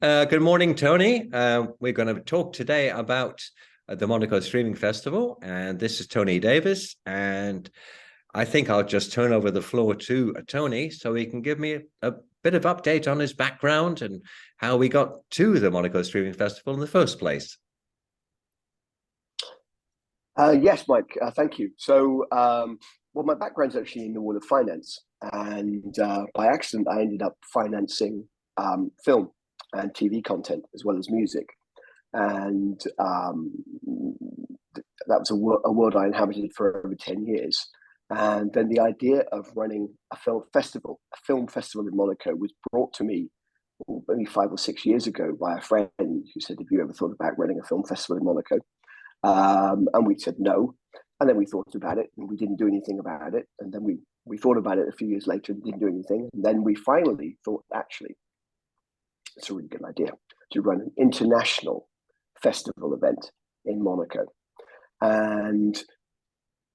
Good morning, Tony. We're going to talk today about the Monaco Streaming Festival, and this is Tony Davis. And I think I'll just turn over the floor to Tony so he can give me a bit of update on his background and how we got to the Monaco Streaming Festival in the first place. Yes, Mike, thank you. So, well, my background's actually in the world of finance, and by accident, I ended up financing film and TV content as well as music. And that was a world I inhabited for over 10 years. And then the idea of running a film festival in Monaco was brought to me maybe 5 or 6 years ago by a friend who said, have you ever thought about running a film festival in Monaco? And we said no. And then we thought about it and we didn't do anything about it. And then we thought about it a few years later and didn't do anything. And then we finally thought, actually, it's a really good idea to run an international festival event in Monaco. And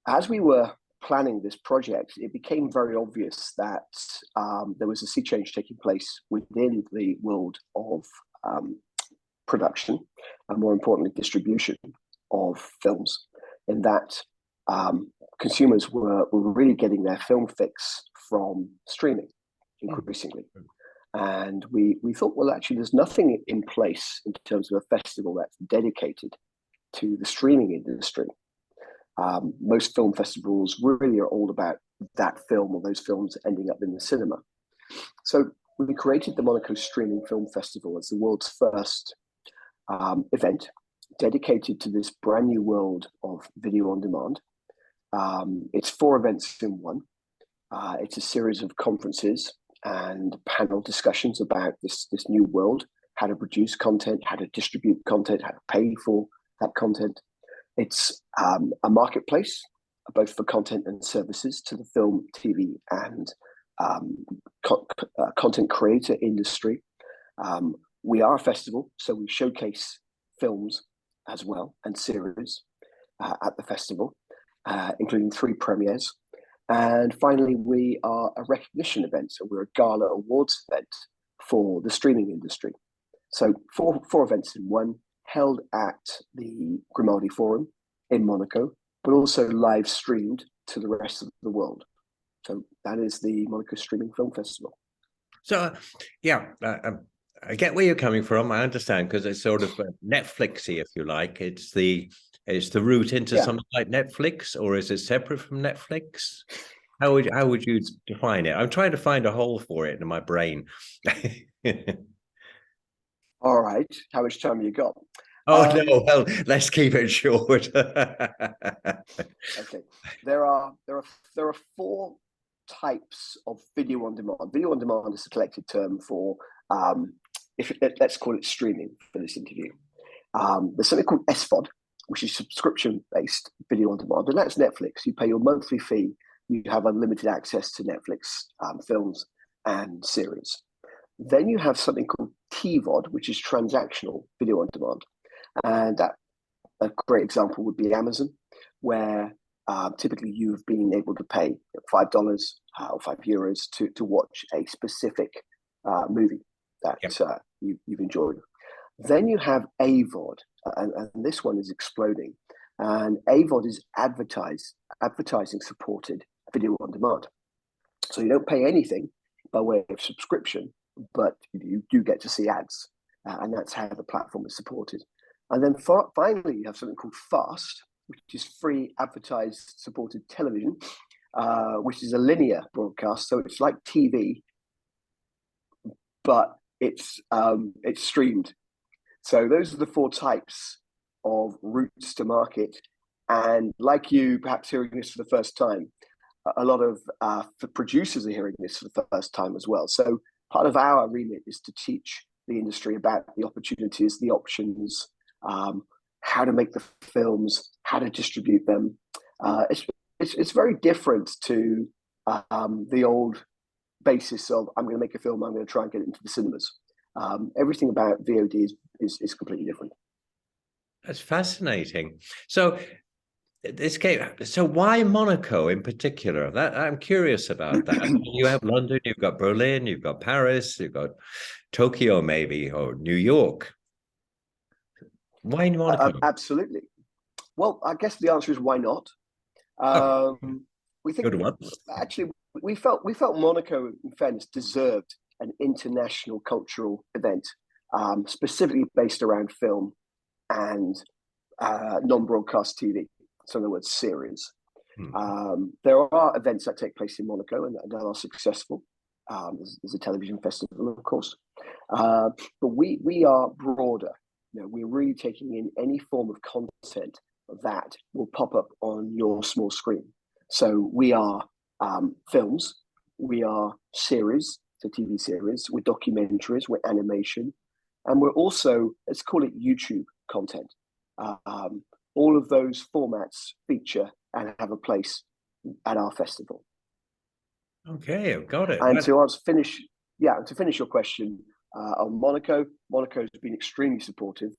as we were planning this project, it became very obvious that there was a sea change taking place within the world of production and, more importantly, distribution of films, in that consumers were really getting their film fix from streaming increasingly. And we thought, well, actually, there's nothing in place in terms of a festival that's dedicated to the streaming industry. Most film festivals really are all about that film or those films ending up in the cinema. So we created the Monaco Streaming Film Festival as the world's first event dedicated to this brand new world of video on demand. It's 4 events in one. It's a series of conferences and panel discussions about this new world, how to produce content, how to distribute content, how to pay for that content. It's a marketplace, both for content and services to the film, TV, and content creator industry. We are a festival, so we showcase films as well and series at the festival, including 3 premieres. And finally, we are a recognition event. So we're a gala awards event for the streaming industry. So four events in one, held at the Grimaldi Forum in Monaco, but also live streamed to the rest of the world. So that is the Monaco Streaming Film Festival. So, yeah, I get where you're coming from. I understand, because it's sort of Netflixy, if you like. It's the route into something like Netflix, or is it separate from Netflix? How would you define it? I'm trying to find a hole for it in my brain. All right. How much time you got? Oh, no, well, let's keep it short. Okay. There are 4 types of video on demand. Video on demand is a collective term for let's call it streaming for this interview. There's something called SVOD, which is subscription-based video on demand, and that's Netflix. You pay your monthly fee, you have unlimited access to Netflix films and series. Then you have something called TVOD, which is transactional video on demand, and a great example would be Amazon, where typically you've been able to pay $5 or €5 to watch a specific movie that you've enjoyed. Then you have AVOD, and this one is exploding. And AVOD is advertising supported video on demand. So you don't pay anything by way of subscription, but you do get to see ads, and that's how the platform is supported. And then finally, you have something called FAST, which is free advertised supported television, which is a linear broadcast. So it's like TV, but it's streamed. So those are the 4 types of routes to market. And like you, perhaps hearing this for the first time, a lot of the producers are hearing this for the first time as well. So part of our remit is to teach the industry about the opportunities, the options, how to make the films, how to distribute them. It's very different to the old basis of, I'm going to make a film, I'm going to try and get it into the cinemas. Everything about VOD is completely different. That's fascinating. So this game. So why Monaco in particular? That I'm curious about that. You have London, you've got Berlin, you've got Paris, you've got Tokyo, maybe, or New York. Why Monaco? Absolutely. Well, I guess the answer is why not. Oh, We think good one. actually we felt Monaco, in fairness, deserved an international cultural event, specifically based around film and non-broadcast TV. So in other words, series. There are events that take place in Monaco and that are successful. There's a television festival, of course, but we are broader. You know, we're really taking in any form of content that will pop up on your small screen. So we are films, we are series, so TV series, we're documentaries, we're animation, and we're also, let's call it YouTube content. All of those formats feature and have a place at our festival. Okay, I've got it. And to finish your question on Monaco, Monaco's been extremely supportive.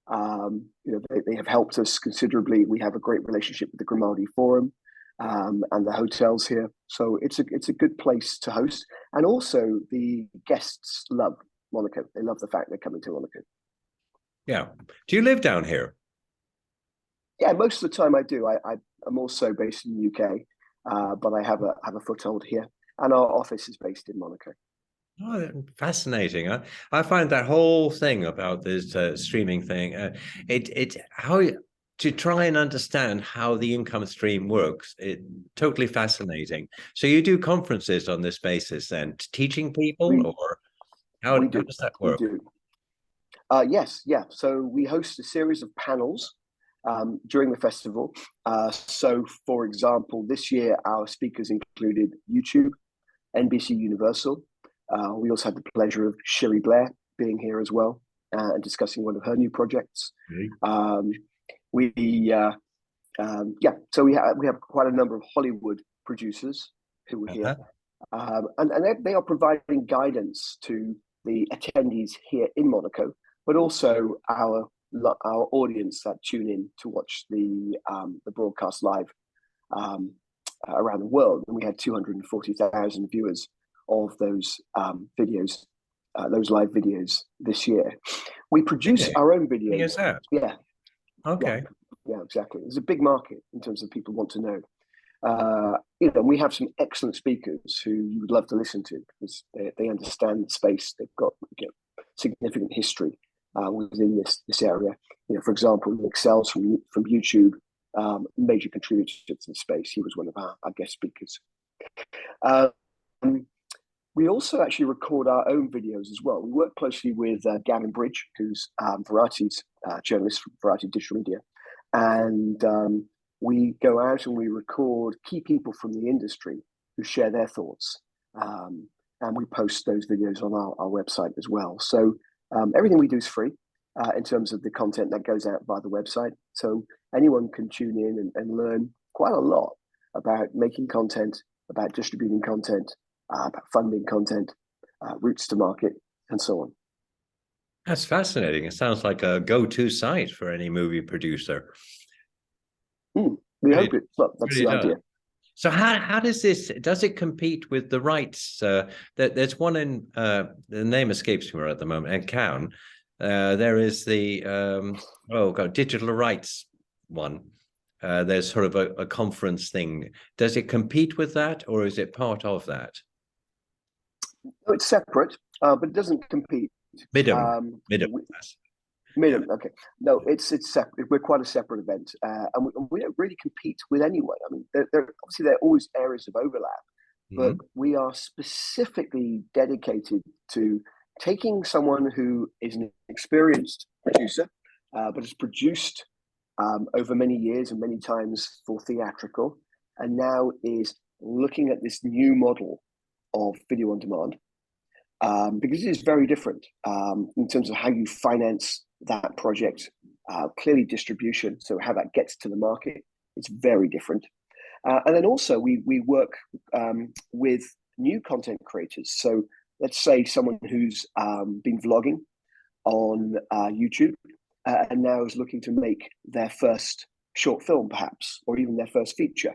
They have helped us considerably. We have a great relationship with the Grimaldi Forum and the hotels here, so it's a good place to host. And also, the guests love Monaco. They love the fact they're coming to Monaco. Yeah. Do you live down here? Yeah, most of the time I do. I'm also based in the UK, but I have a foothold here, and our office is based in Monaco. Oh, fascinating. I find that whole thing about this streaming thing, how to try and understand how the income stream works. It totally fascinating. So you do conferences on this basis then, teaching people, or how does that work? We do. Yes, yeah. So we host a series of panels during the festival. So, for example, this year our speakers included YouTube, NBC Universal. We also had the pleasure of Shirley Blair being here as well and discussing one of her new projects. So we have quite a number of Hollywood producers who were here, and they are providing guidance to the attendees here in Monaco, but also our audience that tune in to watch the broadcast live around the world. And we had 240,000 viewers of those videos, those live videos this year. We produce our own videos. Is that? Yeah. Okay. Yeah, exactly. There's a big market in terms of people want to know. We have some excellent speakers who you would love to listen to because they understand the space. They've got significant history within this area. For example, Nick Sells from YouTube, major contributor to the space. He was one of our guest speakers. We also actually record our own videos as well. We work closely with Gavin Bridge, who's Variety's journalist from Variety Digital Media. And we go out and we record key people from the industry who share their thoughts. And we post those videos on our website as well. So everything we do is free in terms of the content that goes out by the website. So anyone can tune in and learn quite a lot about making content, about distributing content, about funding content, routes to market, and so on. That's fascinating. It sounds like a go-to site for any movie producer. We hope it. Well, that's the idea. So how does it compete with the rights? There's one in, the name escapes me at the moment, in Cannes. There is the, digital rights one. There's sort of a conference thing. Does it compete with that, or is it part of that? No, it's separate, but it doesn't compete. Midam. Yeah. Okay. No, it's separate. We're quite a separate event, and we don't really compete with anyone. I mean, obviously there are always areas of overlap, but we are specifically dedicated to taking someone who is an experienced producer, but has produced over many years and many times for theatrical, and now is looking at this new model of video on demand, because it is very different in terms of how you finance that project. Clearly distribution, so how that gets to the market, it's very different. And then also we work with new content creators. So let's say someone who's been vlogging on YouTube and now is looking to make their first short film, perhaps, or even their first feature.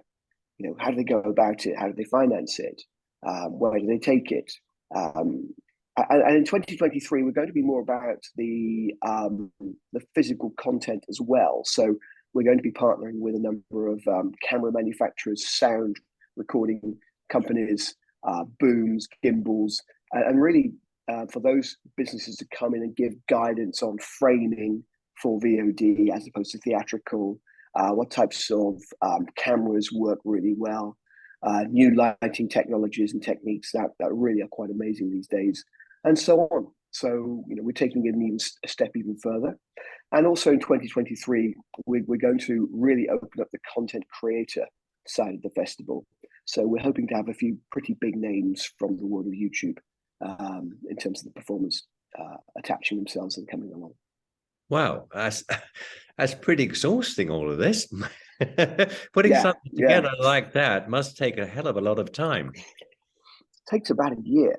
How do they go about it? How do they finance it? Where do they take it? And in 2023, we're going to be more about the physical content as well. So we're going to be partnering with a number of camera manufacturers, sound recording companies, booms, gimbals, and really for those businesses to come in and give guidance on framing for VOD as opposed to theatrical, what types of cameras work really well, new lighting technologies and techniques that really are quite amazing these days, and so on. So, we're taking it even a step even further. And also in 2023, we're going to really open up the content creator side of the festival. So we're hoping to have a few pretty big names from the world of YouTube in terms of the performers attaching themselves and coming along. Wow, that's pretty exhausting, all of this. Putting something together like that must take a hell of a lot of time. It takes about a year.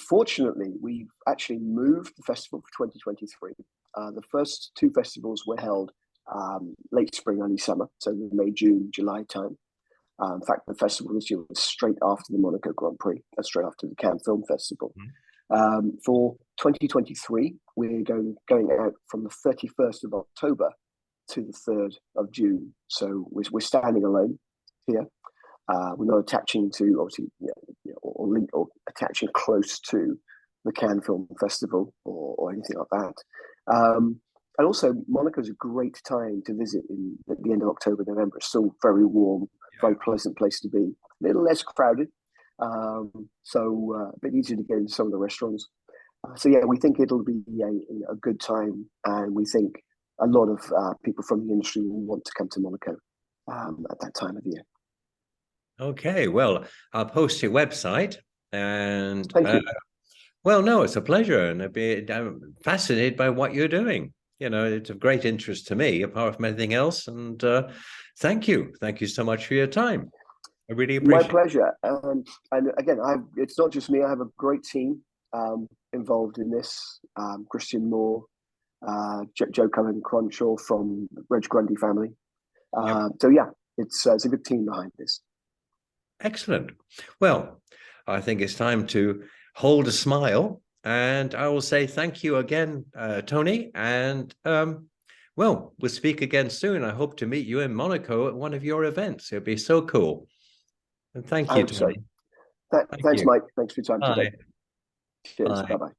Fortunately, we've actually moved the festival for 2023. The first two festivals were held late spring, early summer, so May, June, July time. In fact, the festival this year was straight after the Monaco Grand Prix, straight after the Cannes Film Festival. For 2023, we're going out from the 31st of October to the 3rd of June. So we're standing alone here. We're not attaching to, obviously, or attaching close to the Cannes Film Festival or anything like that. And also, Monaco is a great time to visit at the end of October, November. It's still very warm, very pleasant place to be. A little less crowded, so a bit easier to get into some of the restaurants. So yeah, we think it'll be a good time, and we think a lot of people from the industry will want to come to Monaco at that time of the year. Okay, well, I'll post your website, and Thank you. well, no, it's a pleasure, and I'm fascinated by what you're doing. It's of great interest to me, apart from anything else. And thank you so much for your time. I really appreciate it. My pleasure. And again, it's not just me. I have a great team involved in this. Christian Moore, Joe Cullen Cronshaw from Reg Grundy family. So yeah, it's a good team behind this. Excellent. Well, I think it's time to hold a smile, and I will say thank you again, Tony. And well, we'll speak again soon. I hope to meet you in Monaco at one of your events. It'll be so cool. And thank you, Tony. So. Thanks, Mike. Thanks for your time today. Cheers. Bye. Bye-bye.